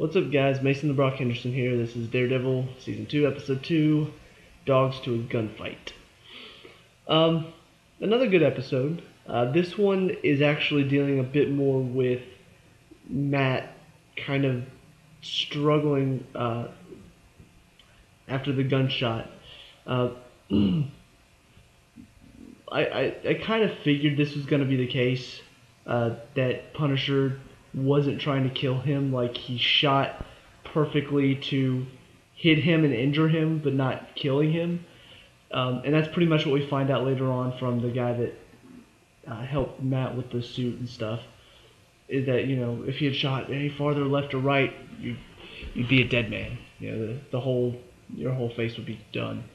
What's up, guys? Mason the Brock Henderson here. This is Daredevil, Season 2, Episode 2, Dogs to a Gunfight. Another good episode. This one is actually dealing a bit more with Matt kind of struggling after the gunshot. I kind of figured this was going to be the case, that Punisher wasn't trying to kill him. Like, he shot perfectly to hit him and injure him, but not killing him. And that's pretty much what we find out later on from the guy that helped Matt with the suit and stuff. Is that, you know, if he had shot any farther left or right, you'd be a dead man. You know, your whole face would be done.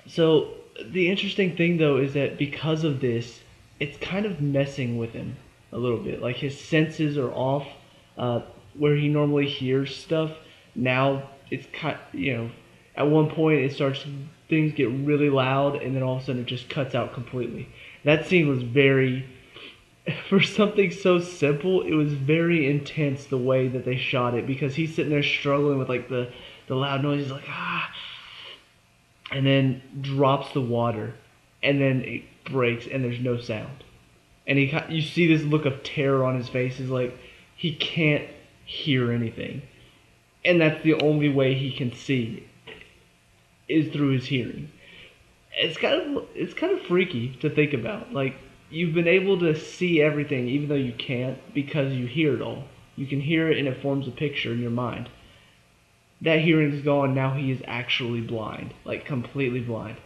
So the interesting thing, though, is that because of this, it's kind of messing with him a little bit. Like, his senses are off. Where he normally hears stuff, now it's at one point things get really loud, and then all of a sudden it just cuts out completely. That scene was for something so simple, it was very intense the way that they shot it, because he's sitting there struggling with like the loud noise. He's like, and then drops the water, and then it breaks, and there's no sound. And you see this look of terror on his face. Is like he can't hear anything, and that's the only way he can see is through his hearing. It's kind of freaky to think about. Like, you've been able to see everything even though you can't, because you hear it all. You can hear it, and it forms a picture in your mind. That hearing's gone. Now he is actually blind, like completely blind.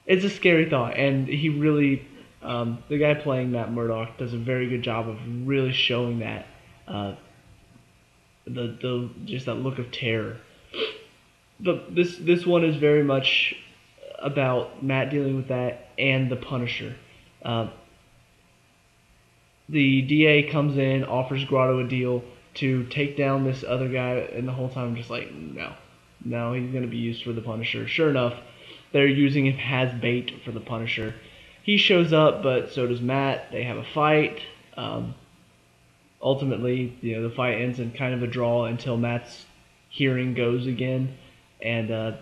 It's a scary thought, and he really. The guy playing Matt Murdock does a very good job of really showing that, just that look of terror. But this one is very much about Matt dealing with that and the Punisher. The DA comes in, offers Grotto a deal to take down this other guy, and the whole time I'm just like, no, he's gonna be used for the Punisher. Sure enough, they're using him as bait for the Punisher. He shows up, but so does Matt. They have a fight. Ultimately, the fight ends in kind of a draw until Matt's hearing goes again, and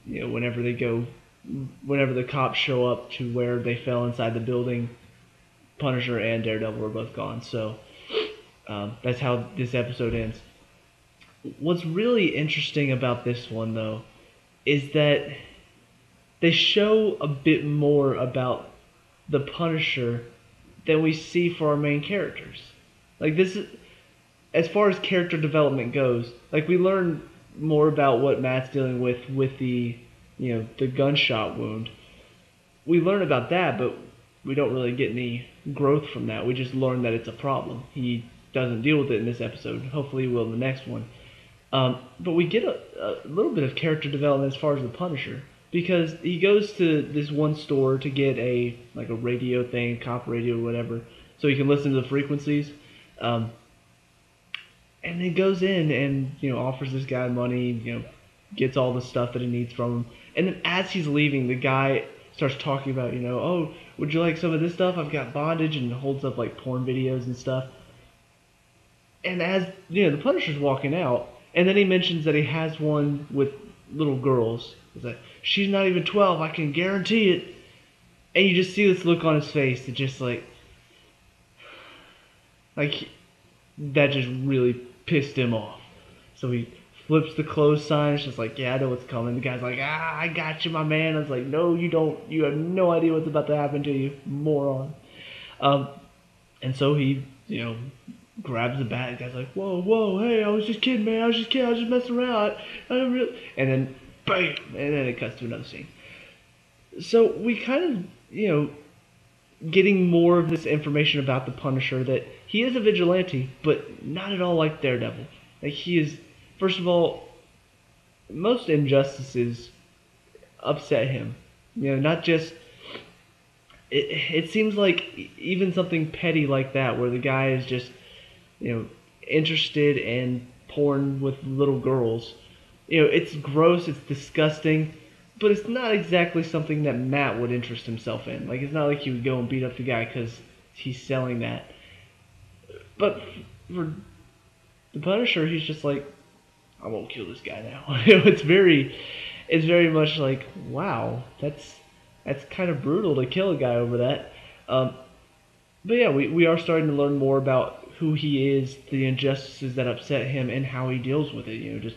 whenever the cops show up to where they fell inside the building, Punisher and Daredevil are both gone. So that's how this episode ends. What's really interesting about this one, though, is that they show a bit more about the Punisher than we see for our main characters. Like, this is, as far as character development goes, like, we learn more about what Matt's dealing with the gunshot wound. We learn about that, but we don't really get any growth from that. We just learn that it's a problem. He doesn't deal with it in this episode. Hopefully he will in the next one. But we get a little bit of character development as far as the Punisher, because he goes to this one store to get a radio thing, cop radio or whatever, so he can listen to the frequencies. And he goes in and offers this guy money, gets all the stuff that he needs from him. And then as he's leaving, the guy starts talking about, oh, would you like some of this stuff? I've got bondage, and holds up like porn videos and stuff. And as the Punisher's walking out, and then he mentions that he has one with little girls. He's like, she's not even 12, I can guarantee it. And you just see this look on his face that just like that just really pissed him off. So he flips the close sign. It's just like, yeah, I know what's coming. The guy's like, I got you, my man. I was like, no, you don't. You have no idea what's about to happen to you, moron. And so he, grabs the bat. The guy's like, whoa, hey, I was just kidding, man. I was just messing around. And then, bam, and then it cuts to another scene. So we kind of, getting more of this information about the Punisher, that he is a vigilante, but not at all like Daredevil. Like, he is, first of all, most injustices upset him. Not just, it seems like even something petty like that, where the guy is just, interested in porn with little girls. It's gross, it's disgusting, but it's not exactly something that Matt would interest himself in. Like, it's not like he would go and beat up the guy because he's selling that. But for the Punisher, he's just like, I won't kill this guy now. It's very much like, wow, that's kind of brutal to kill a guy over that. Um, but yeah, we are starting to learn more about who he is, the injustices that upset him, and how he deals with it. Just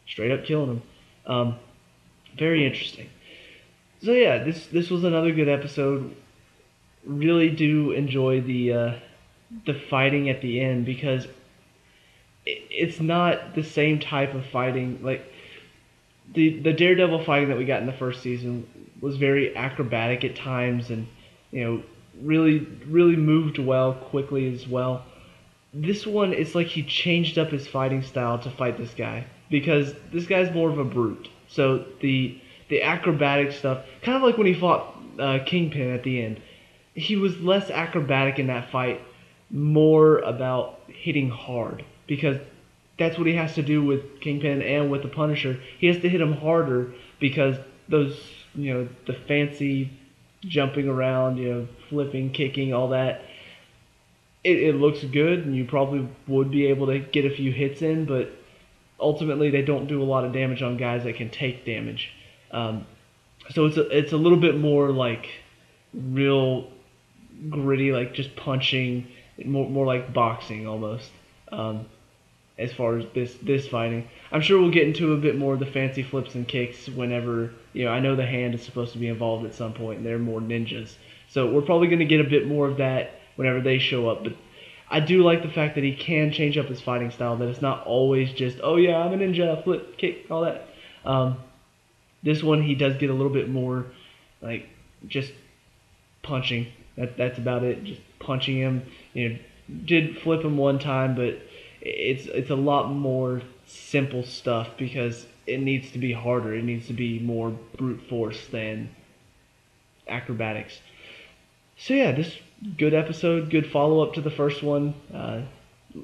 straight up killing him. Um, very interesting. So yeah, this was another good episode. Really do enjoy the fighting at the end because it's not the same type of fighting. Like the Daredevil fighting that we got in the first season was very acrobatic at times, and really moved well quickly as well. This one, it's like he changed up his fighting style to fight this guy because this guy's more of a brute. So the acrobatic stuff, kind of like when he fought Kingpin at the end, he was less acrobatic in that fight, more about hitting hard because that's what he has to do with Kingpin and with the Punisher. He has to hit him harder because those, the fancy jumping around, flipping, kicking, all that. It looks good, and you probably would be able to get a few hits in, but ultimately they don't do a lot of damage on guys that can take damage. So it's a little bit more like real gritty, like just punching, more like boxing almost. As far as this fighting, I'm sure we'll get into a bit more of the fancy flips and kicks whenever I know the hand is supposed to be involved at some point, and they're more ninjas. So we're probably going to get a bit more of that whenever they show up. But I do like the fact that he can change up his fighting style. That it's not always just, oh yeah, I'm a ninja, flip, kick, all that. This one he does get a little bit more like just punching. That's about it. Just punching him. Did flip him one time, but it's a lot more simple stuff because it needs to be harder. It needs to be more brute force than acrobatics. So yeah, this good episode, good follow up to the first one.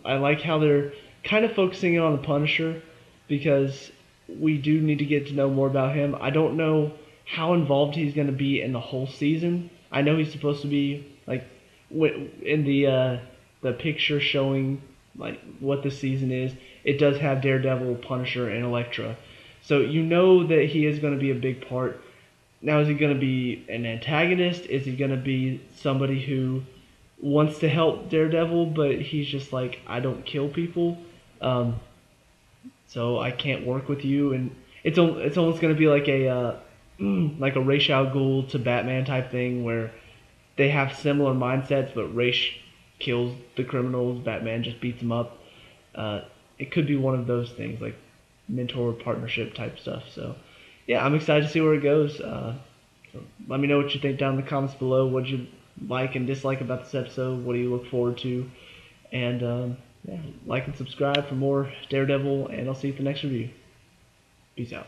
I like how they're kind of focusing in on the Punisher because we do need to get to know more about him. I don't know how involved he's going to be in the whole season. I know he's supposed to be like in the picture showing like what the season is. It does have Daredevil, Punisher, and Elektra, so you know that he is going to be a big part. Now, is he going to be an antagonist? Is he going to be somebody who wants to help Daredevil, but he's just like, I don't kill people, so I can't work with you? And it's almost going to be like like a Ra's al Ghul to Batman type thing where they have similar mindsets, but Ra's kills the criminals, Batman just beats them up. It could be one of those things, like mentor partnership type stuff. So yeah, I'm excited to see where it goes. So let me know what you think down in the comments below. What you like and dislike about this episode? What do you look forward to? And yeah, like and subscribe for more Daredevil, and I'll see you at the next review. Peace out.